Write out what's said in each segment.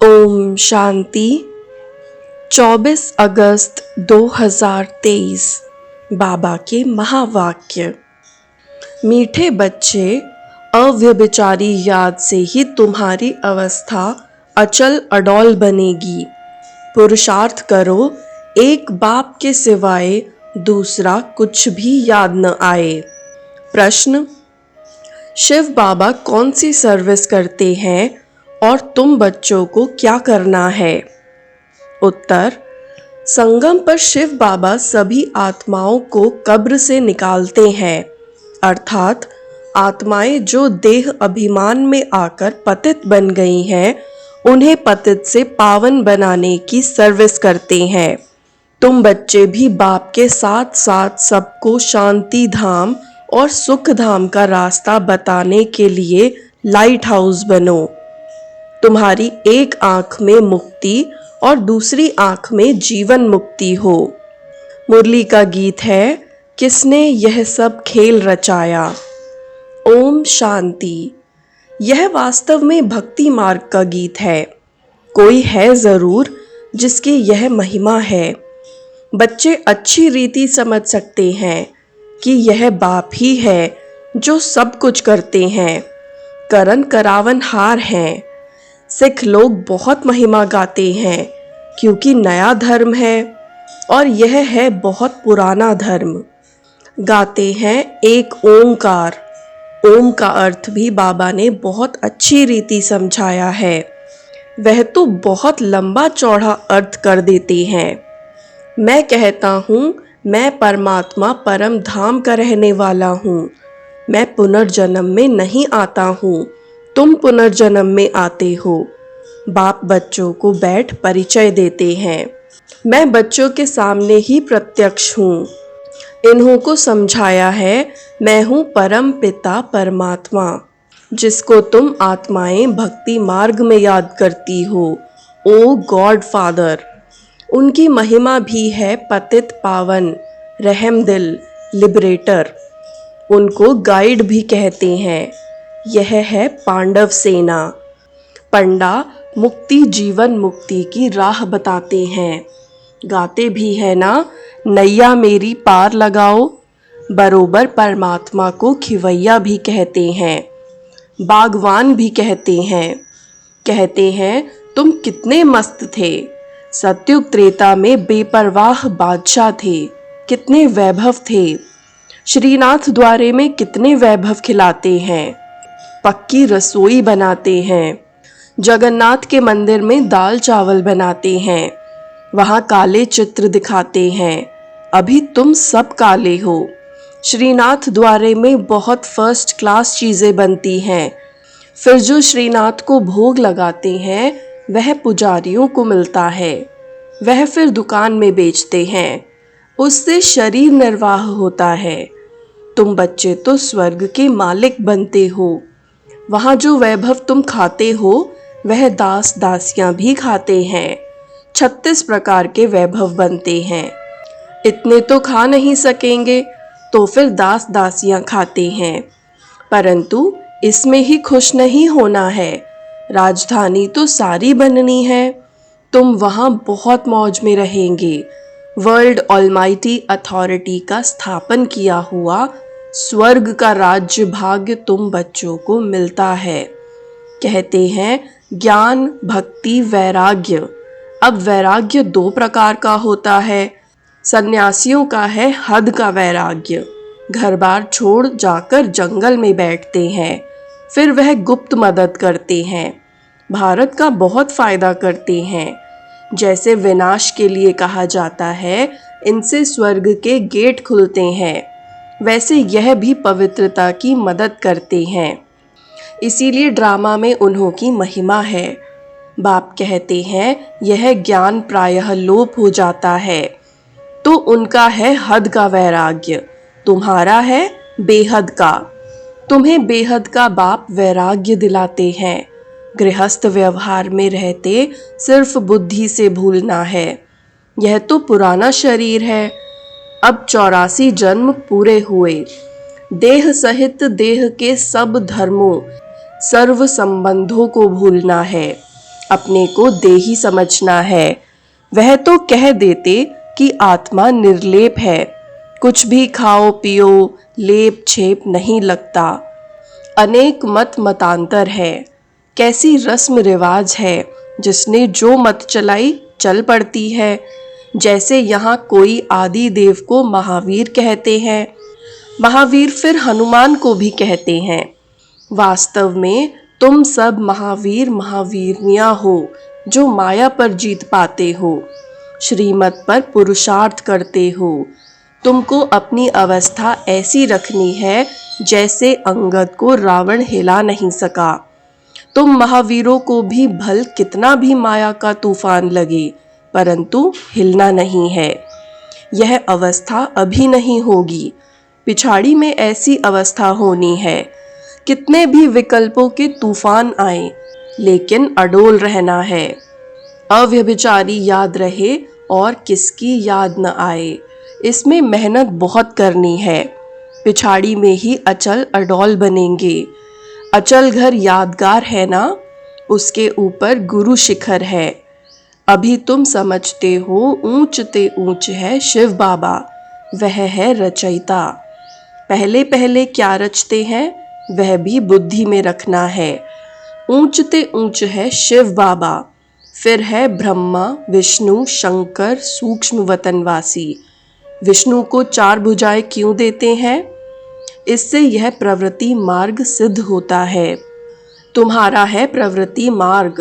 ओम शांति। 24 अगस्त 2023 बाबा के महावाक्य। मीठे बच्चे, अव्यभिचारी याद से ही तुम्हारी अवस्था अचल अडौल बनेगी। पुरुषार्थ करो, एक बाप के सिवाय दूसरा कुछ भी याद न आए। प्रश्न: शिव बाबा कौन सी सर्विस करते हैं और तुम बच्चों को क्या करना है? उत्तर: संगम पर शिव बाबा सभी आत्माओं को कब्र से निकालते हैं, अर्थात आत्माएं जो देह अभिमान में आकर पतित बन गई हैं, उन्हें पतित से पावन बनाने की सर्विस करते हैं। तुम बच्चे भी बाप के साथ साथ सबको शांति धाम और सुख धाम का रास्ता बताने के लिए लाइट हाउस बनो। तुम्हारी एक आंख में मुक्ति और दूसरी आंख में जीवन मुक्ति हो। मुरली का गीत है, किसने यह सब खेल रचाया। ओम शांति। यह वास्तव में भक्ति मार्ग का गीत है। कोई है जरूर जिसकी यह महिमा है। बच्चे अच्छी रीति समझ सकते हैं कि यह बाप ही है जो सब कुछ करते हैं, करन करावन हार हैं। सिख लोग बहुत महिमा गाते हैं क्योंकि नया धर्म है और यह है बहुत पुराना धर्म। गाते हैं एक ओंकार। ओम का अर्थ भी बाबा ने बहुत अच्छी रीति समझाया है। वह तो बहुत लंबा चौड़ा अर्थ कर देते हैं। मैं कहता हूँ, मैं परमात्मा परम धाम का रहने वाला हूँ। मैं पुनर्जन्म में नहीं आता हूँ, तुम पुनर्जन्म में आते हो। बाप बच्चों को बैठ परिचय देते हैं। मैं बच्चों के सामने ही प्रत्यक्ष हूँ। इन्हों को समझाया है, मैं हूँ परम पिता परमात्मा, जिसको तुम आत्माएं भक्ति मार्ग में याद करती हो। ओ गॉड फादर। उनकी महिमा भी है पतित पावन, रहम दिल, लिबरेटर। उनको गाइड भी कहते हैं। यह है पांडव सेना। पंडा मुक्ति जीवन मुक्ति की राह बताते हैं। गाते भी है ना, नैया मेरी पार लगाओ। बरोबर परमात्मा को खिवैया भी कहते हैं, बागवान भी कहते हैं। कहते हैं तुम कितने मस्त थे। सतयुग त्रेता में बेपरवाह बादशाह थे, कितने वैभव थे। श्रीनाथ द्वारे में कितने वैभव खिलाते हैं, पक्की रसोई बनाते हैं। जगन्नाथ के मंदिर में दाल चावल बनाते हैं, वहाँ काले चित्र दिखाते हैं। अभी तुम सब काले हो। श्रीनाथ द्वारे में बहुत फर्स्ट क्लास चीज़ें बनती हैं। फिर जो श्रीनाथ को भोग लगाते हैं वह पुजारियों को मिलता है। वह फिर दुकान में बेचते हैं, उससे शरीर निर्वाह होता है। तुम बच्चे तो स्वर्ग के मालिक बनते हो। वहाँ जो वैभव तुम खाते हो वह दास दासियां भी खाते हैं। 36 प्रकार के वैभव बनते हैं। इतने तो खा नहीं सकेंगे तो फिर दास दासियां खाते हैं। परंतु इसमें ही खुश नहीं होना है। राजधानी तो सारी बननी है। तुम वहाँ बहुत मौज में रहेंगे। वर्ल्ड ऑलमाइटी अथॉरिटी का स्थापन किया हुआ स्वर्ग का राज्य भाग्य तुम बच्चों को मिलता है। कहते हैं ज्ञान भक्ति वैराग्य। अब वैराग्य 2 प्रकार का होता है। सन्यासियों का है हद का वैराग्य, घर बार छोड़ जाकर जंगल में बैठते हैं। फिर वह गुप्त मदद करते हैं, भारत का बहुत फायदा करते हैं। जैसे विनाश के लिए कहा जाता है, इनसे स्वर्ग के गेट खुलते हैं, वैसे यह भी पवित्रता की मदद करते हैं। इसीलिए ड्रामा में उन्हों की महिमा है। बाप कहते हैं यह ज्ञान प्रायः लोप हो जाता है, तो उनका है हद का वैराग्य, तुम्हारा है बेहद का। तुम्हें बेहद का बाप वैराग्य दिलाते हैं। गृहस्थ व्यवहार में रहते सिर्फ बुद्धि से भूलना है। यह तो पुराना शरीर है। अब 84 जन्म पूरे हुए। देह सहित देह के सब धर्मों सर्व संबंधों को भूलना है। अपने को देही समझना है। वह तो कह देते कि आत्मा निर्लेप है, कुछ भी खाओ पियो, लेप छेप नहीं लगता। अनेक मत मतांतर है, कैसी रस्म रिवाज है, जिसने जो मत चलाई चल पड़ती है। जैसे यहाँ कोई आदि देव को महावीर कहते हैं, महावीर फिर हनुमान को भी कहते हैं। वास्तव में तुम सब महावीर महावीरनियां हो, जो माया पर जीत पाते हो, श्रीमत पर पुरुषार्थ करते हो। तुमको अपनी अवस्था ऐसी रखनी है जैसे अंगद को रावण हिला नहीं सका। तुम महावीरों को भी भल कितना भी माया का तूफान लगे, परंतु हिलना नहीं है। यह अवस्था अभी नहीं होगी, पिछाड़ी में ऐसी अवस्था होनी है। कितने भी विकल्पों के तूफान आए, लेकिन अडोल रहना है। अव्यभिचारी याद रहे और किसकी याद न आए, इसमें मेहनत बहुत करनी है। पिछाड़ी में ही अचल अडोल बनेंगे। अचल घर यादगार है ना, उसके ऊपर गुरु शिखर है। अभी तुम समझते हो ऊंच ते ऊंच है शिव बाबा, वह है रचयिता। पहले पहले क्या रचते हैं वह भी बुद्धि में रखना है। ऊंच ते ऊंच है शिव बाबा, फिर है ब्रह्मा विष्णु शंकर सूक्ष्म वतनवासी। विष्णु को 4 भुजाएं क्यों देते हैं? इससे यह प्रवृत्ति मार्ग सिद्ध होता है। तुम्हारा है प्रवृत्ति मार्ग,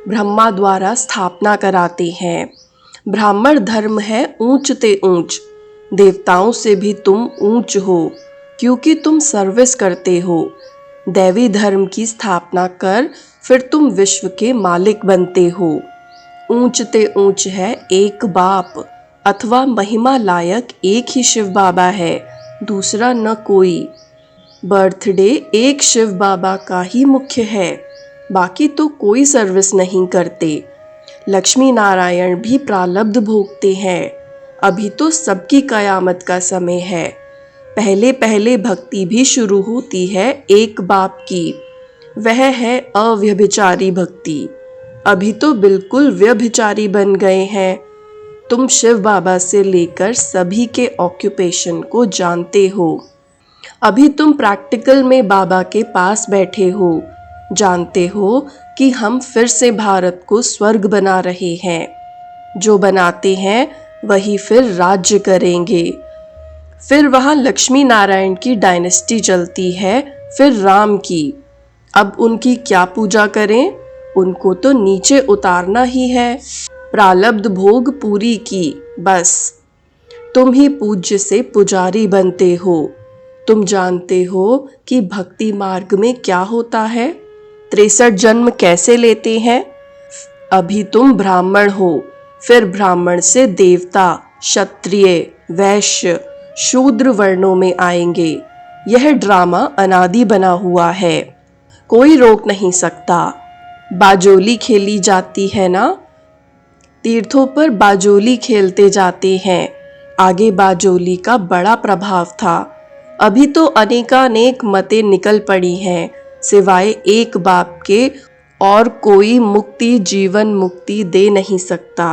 ब्रह्मा द्वारा स्थापना कराते हैं। ब्राह्मण धर्म है ऊंच ते ऊंच, देवताओं से भी तुम ऊंच हो, क्योंकि तुम सर्विस करते हो। दैवी धर्म की स्थापना कर फिर तुम विश्व के मालिक बनते हो। ऊंच ते ऊंच है एक बाप, अथवा महिमा लायक एक ही शिव बाबा है, दूसरा न कोई। बर्थडे एक शिव बाबा का ही मुख्य है, बाकी तो कोई सर्विस नहीं करते। लक्ष्मी नारायण भी प्रारब्ध भोगते हैं। अभी तो सबकी कयामत का समय है। पहले पहले भक्ति भी शुरू होती है एक बाप की, वह है अव्यभिचारी भक्ति। अभी तो बिल्कुल व्यभिचारी बन गए हैं। तुम शिव बाबा से लेकर सभी के ऑक्यूपेशन को जानते हो। अभी तुम प्रैक्टिकल में बाबा के पास बैठे हो, जानते हो कि हम फिर से भारत को स्वर्ग बना रहे हैं। जो बनाते हैं वही फिर राज्य करेंगे। फिर वहाँ लक्ष्मी नारायण की डायनेस्टी चलती है, फिर राम की। अब उनकी क्या पूजा करें, उनको तो नीचे उतारना ही है। प्रारब्ध भोग पूरी की, बस। तुम ही पूज्य से पुजारी बनते हो। तुम जानते हो कि भक्ति मार्ग में क्या होता है, 63 जन्म कैसे लेते हैं। अभी तुम ब्राह्मण हो, फिर ब्राह्मण से देवता, क्षत्रिय, वैश्य, शूद्र वर्णों में आएंगे। यह ड्रामा अनादि बना हुआ है, कोई रोक नहीं सकता। बाजोली खेली जाती है ना, तीर्थों पर बाजोली खेलते जाते हैं। आगे बाजोली का बड़ा प्रभाव था। अभी तो अनेकानेक मतें निकल पड़ी हैं, सिवाय एक बाप के और कोई मुक्ति जीवन मुक्ति दे नहीं सकता।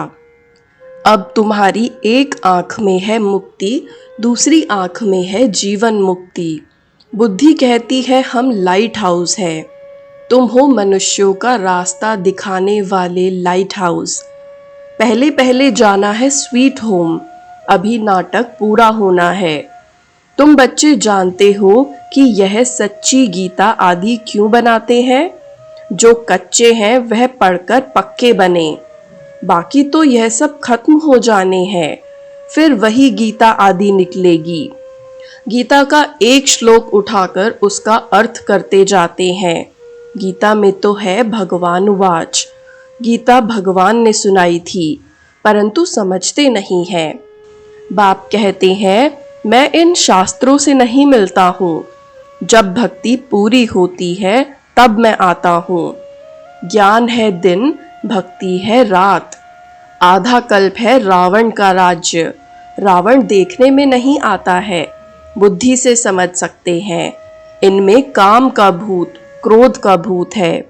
अब तुम्हारी एक आंख में है मुक्ति, दूसरी आंख में है जीवन मुक्ति। बुद्धि कहती है हम लाइट हाउस है, तुम हो मनुष्यों का रास्ता दिखाने वाले लाइट हाउस। पहले पहले जाना है स्वीट होम, अभी नाटक पूरा होना है। तुम बच्चे जानते हो कि यह सच्ची गीता आदि क्यों बनाते हैं। जो कच्चे हैं वह पढ़कर पक्के बने, बाकी तो यह सब खत्म हो जाने हैं, फिर वही गीता आदि निकलेगी। गीता का एक श्लोक उठाकर उसका अर्थ करते जाते हैं। गीता में तो है भगवान वाच, गीता भगवान ने सुनाई थी, परंतु समझते नहीं हैं। बाप कहते हैं मैं इन शास्त्रों से नहीं मिलता हूँ, जब भक्ति पूरी होती है तब मैं आता हूँ। ज्ञान है दिन, भक्ति है रात। आधा कल्प है रावण का राज्य। रावण देखने में नहीं आता है, बुद्धि से समझ सकते हैं। इनमें काम का भूत, क्रोध का भूत है।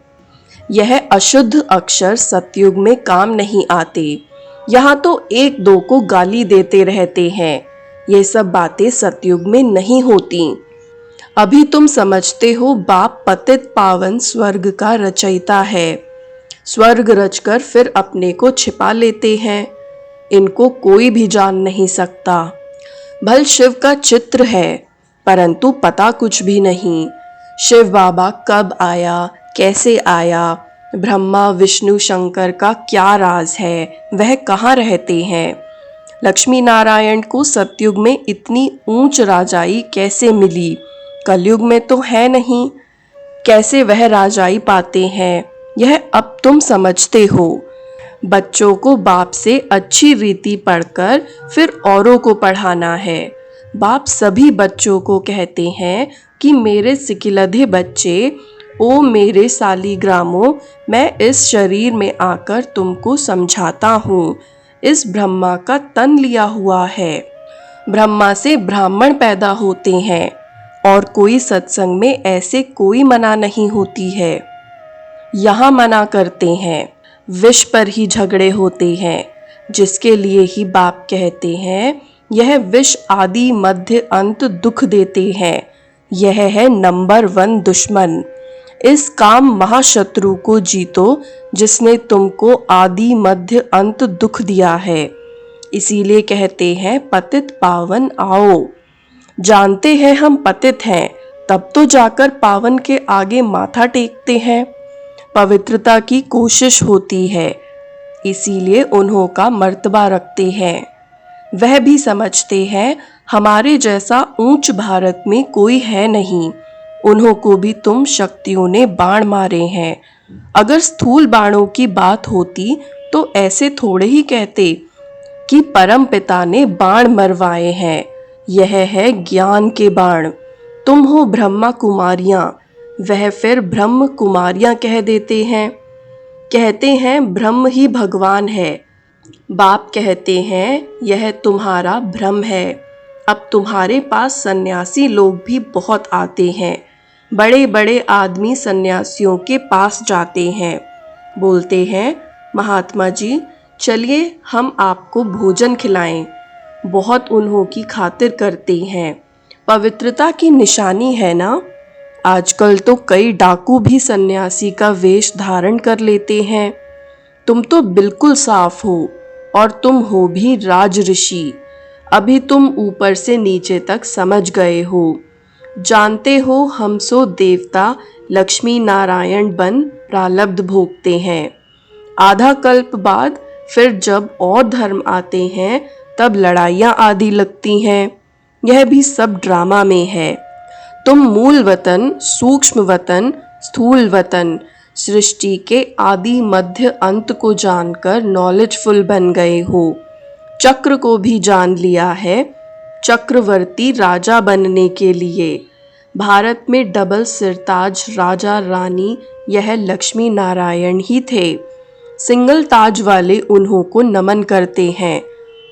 यह अशुद्ध अक्षर सतयुग में काम नहीं आते। यहाँ तो एक दो को गाली देते रहते हैं। ये सब बातें सतयुग में नहीं होती। अभी तुम समझते हो बाप पतित पावन स्वर्ग का रचयिता है। स्वर्ग रचकर फिर अपने को छिपा लेते हैं। इनको कोई भी जान नहीं सकता। भल शिव का चित्र है, परंतु पता कुछ भी नहीं। शिव बाबा कब आया, कैसे आया, ब्रह्मा विष्णु शंकर का क्या राज है, वह कहाँ रहते हैं। लक्ष्मी नारायण को सतयुग में इतनी ऊंच राजाई कैसे मिली, कलयुग में तो है नहीं। कैसे वह राजाई पाते हैं, यह अब तुम समझते हो। बच्चों को बाप से अच्छी रीति पढ़कर फिर औरों को पढ़ाना है। बाप सभी बच्चों को कहते हैं कि मेरे सिकिलधे बच्चे, ओ मेरे सालीग्रामों, मैं इस शरीर में आकर तुमको समझाता हूँ। इस ब्रह्मा का तन लिया हुआ है। ब्रह्मा से ब्राह्मण पैदा होते हैं और कोई सत्संग में ऐसे कोई मना नहीं होती है। यहाँ मना करते हैं, विष पर ही झगड़े होते हैं, जिसके लिए ही बाप कहते हैं यह विष आदि मध्य अंत दुख देते हैं। यह है नंबर 1 दुश्मन। इस काम महाशत्रु को जीतो जिसने तुमको आदि मध्य अंत दुख दिया है। इसीलिए कहते हैं पतित पावन आओ। जानते हैं हम पतित हैं, तब तो जाकर पावन के आगे माथा टेकते हैं। पवित्रता की कोशिश होती है, इसीलिए उन्हों का मर्तबा रखते हैं। वह भी समझते हैं हमारे जैसा ऊंच भारत में कोई है नहीं। उन्हों को भी तुम शक्तियों ने बाण मारे हैं। अगर स्थूल बाणों की बात होती तो ऐसे थोड़े ही कहते कि परम पिता ने बाण मरवाए हैं। यह है ज्ञान के बाण। तुम हो ब्रह्मा कुमारियां, वह फिर ब्रह्म कुमारियां कह देते हैं। कहते हैं ब्रह्म ही भगवान है। बाप कहते हैं यह तुम्हारा भ्रम है। अब तुम्हारे पास सन्यासी लोग भी बहुत आते हैं। बड़े बड़े आदमी सन्यासियों के पास जाते हैं, बोलते हैं महात्मा जी चलिए हम आपको भोजन खिलाएं। बहुत उन्हों की खातिर करते हैं। पवित्रता की निशानी है ना। आजकल तो कई डाकू भी सन्यासी का वेश धारण कर लेते हैं। तुम तो बिल्कुल साफ हो और तुम हो भी राज ऋषि। अभी तुम ऊपर से नीचे तक समझ गए हो। जानते हो हम सो देवता लक्ष्मी नारायण बन प्रारब्ध भोगते हैं। आधा कल्प बाद फिर जब और धर्म आते हैं तब लड़ाइयाँ आदि लगती हैं। यह भी सब ड्रामा में है। तुम मूल वतन, सूक्ष्म वतन, स्थूल वतन, सृष्टि के आदि मध्य अंत को जानकर नॉलेजफुल बन गए हो। चक्र को भी जान लिया है। चक्रवर्ती राजा बनने के लिए भारत में डबल सिरताज राजा रानी यह लक्ष्मी नारायण ही थे। सिंगल ताज वाले उन्हों को नमन करते हैं।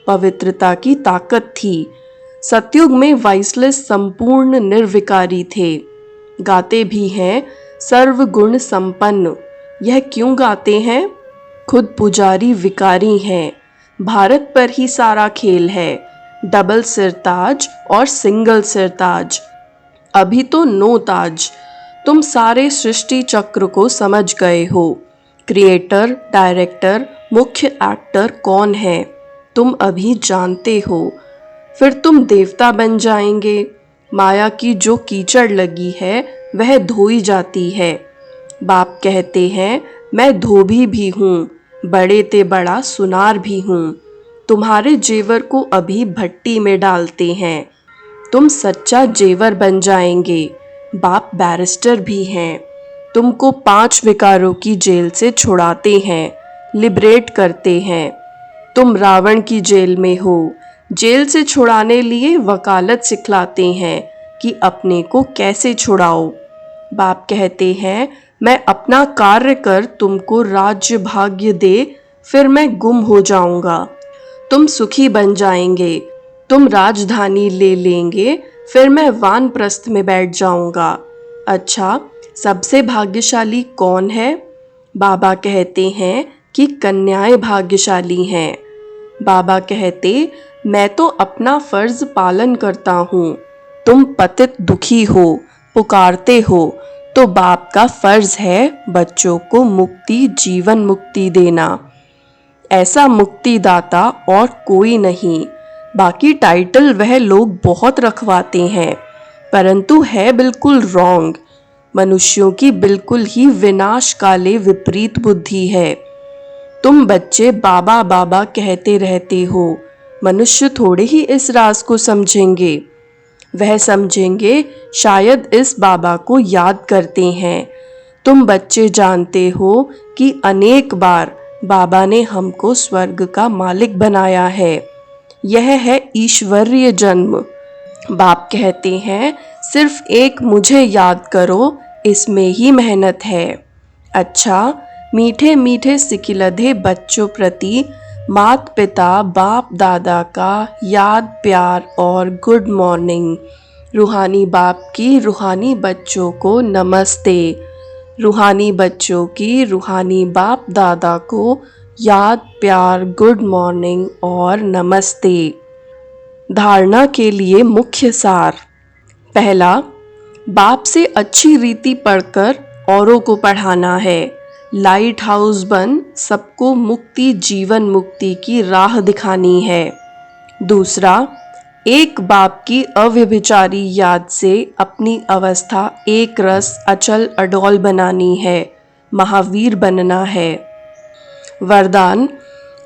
पवित्रता की ताकत थी। सतयुग में वाइसलेस संपूर्ण निर्विकारी थे। गाते भी हैं सर्वगुण संपन्न। यह क्यों गाते हैं? खुद पुजारी विकारी हैं। भारत पर ही सारा खेल है, डबल सिरताज और सिंगल सिरताज। अभी तो नो ताज। तुम सारे सृष्टि चक्र को समझ गए हो। क्रिएटर, डायरेक्टर, मुख्य एक्टर कौन है तुम अभी जानते हो। फिर तुम देवता बन जाएंगे। माया की जो कीचड़ लगी है वह धोई जाती है। बाप कहते हैं मैं धोबी भी हूँ, बड़े ते बड़ा सुनार भी हूँ। तुम्हारे जेवर को अभी भट्टी में डालते हैं। तुम सच्चा जेवर बन जाएंगे। बाप बैरिस्टर भी हैं। तुमको 5 विकारों की जेल से छुड़ाते हैं, लिबरेट करते हैं। तुम रावण की जेल में हो। जेल से छुड़ाने लिए वकालत सिखलाते हैं कि अपने को कैसे छुड़ाओ। बाप कहते हैं मैं अपना कार्य कर तुमको राज्य भाग्य दे, फिर मैं गुम हो जाऊंगा। तुम सुखी बन जाएंगे। तुम राजधानी ले लेंगे, फिर मैं वानप्रस्थ में बैठ जाऊंगा। अच्छा, सबसे भाग्यशाली कौन है? बाबा कहते हैं कि कन्याएं भाग्यशाली हैं। बाबा कहते, मैं तो अपना फर्ज पालन करता हूँ। तुम पतित दुखी हो, पुकारते हो, तो बाप का फर्ज है बच्चों को मुक्ति, जीवन मुक्ति देना। ऐसा मुक्तिदाता और कोई नहीं। बाकी टाइटल वह लोग बहुत रखवाते हैं, परंतु है बिल्कुल रॉन्ग। मनुष्यों की बिल्कुल ही विनाशकाले विपरीत बुद्धि है। तुम बच्चे बाबा बाबा कहते रहते हो, मनुष्य थोड़े ही इस राज को समझेंगे। वह समझेंगे शायद इस बाबा को याद करते हैं। तुम बच्चे जानते हो कि अनेक बार बाबा ने हमको स्वर्ग का मालिक बनाया है। यह है ईश्वरीय जन्म। बाप कहते हैं सिर्फ एक मुझे याद करो, इसमें ही मेहनत है। अच्छा, मीठे मीठे सिकिलधे बच्चों प्रति माता पिता बाप दादा का याद प्यार और गुड मॉर्निंग। रूहानी बाप की रूहानी बच्चों को नमस्ते। रूहानी बच्चों की रूहानी बाप दादा को याद प्यार गुड मॉर्निंग और नमस्ते। धारणा के लिए मुख्य सार। पहला, बाप से अच्छी रीति पढ़कर औरों को पढ़ाना है। लाइट हाउस बन सबको मुक्ति, जीवन मुक्ति की राह दिखानी है। दूसरा, एक बाप की अव्यभिचारी याद से अपनी अवस्था एक रस अचल अडोल बनानी है, महावीर बनना है। वरदान,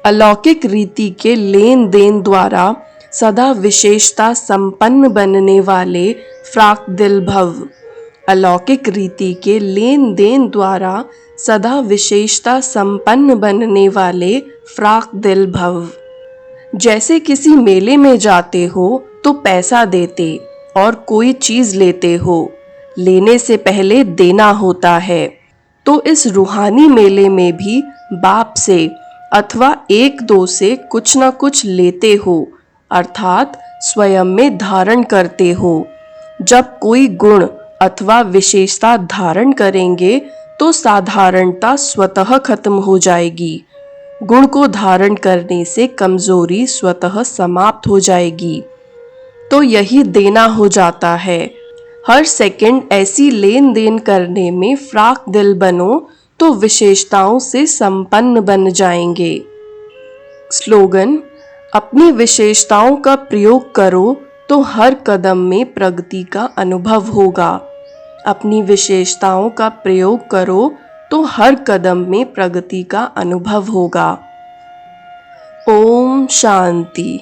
अलौकिक रीति के लेन देन द्वारा सदा विशेषता संपन्न बनने वाले फ्राक दिल भव। अलौकिक रीति के लेन देन द्वारा सदा विशेषता संपन्न बनने वाले फ्राक दिल भव। जैसे किसी मेले में जाते हो तो पैसा देते और कोई चीज लेते हो, लेने से पहले देना होता है। तो इस रूहानी मेले में भी बाप से अथवा एक दो से कुछ न कुछ लेते हो, अर्थात स्वयं में धारण करते हो। जब कोई गुण अथवा विशेषता धारण करेंगे तो साधारणता स्वतः खत्म हो जाएगी। गुण को धारण करने से कमजोरी स्वतः समाप्त हो जाएगी। तो यही देना हो जाता है। हर सेकंड ऐसी लेन देन करने में फ्राक दिल बनो तो विशेषताओं से संपन्न बन जाएंगे। स्लोगन, अपनी विशेषताओं का प्रयोग करो तो हर कदम में प्रगति का अनुभव होगा। अपनी विशेषताओं का प्रयोग करो तो हर कदम में प्रगति का अनुभव होगा। ओम शांति।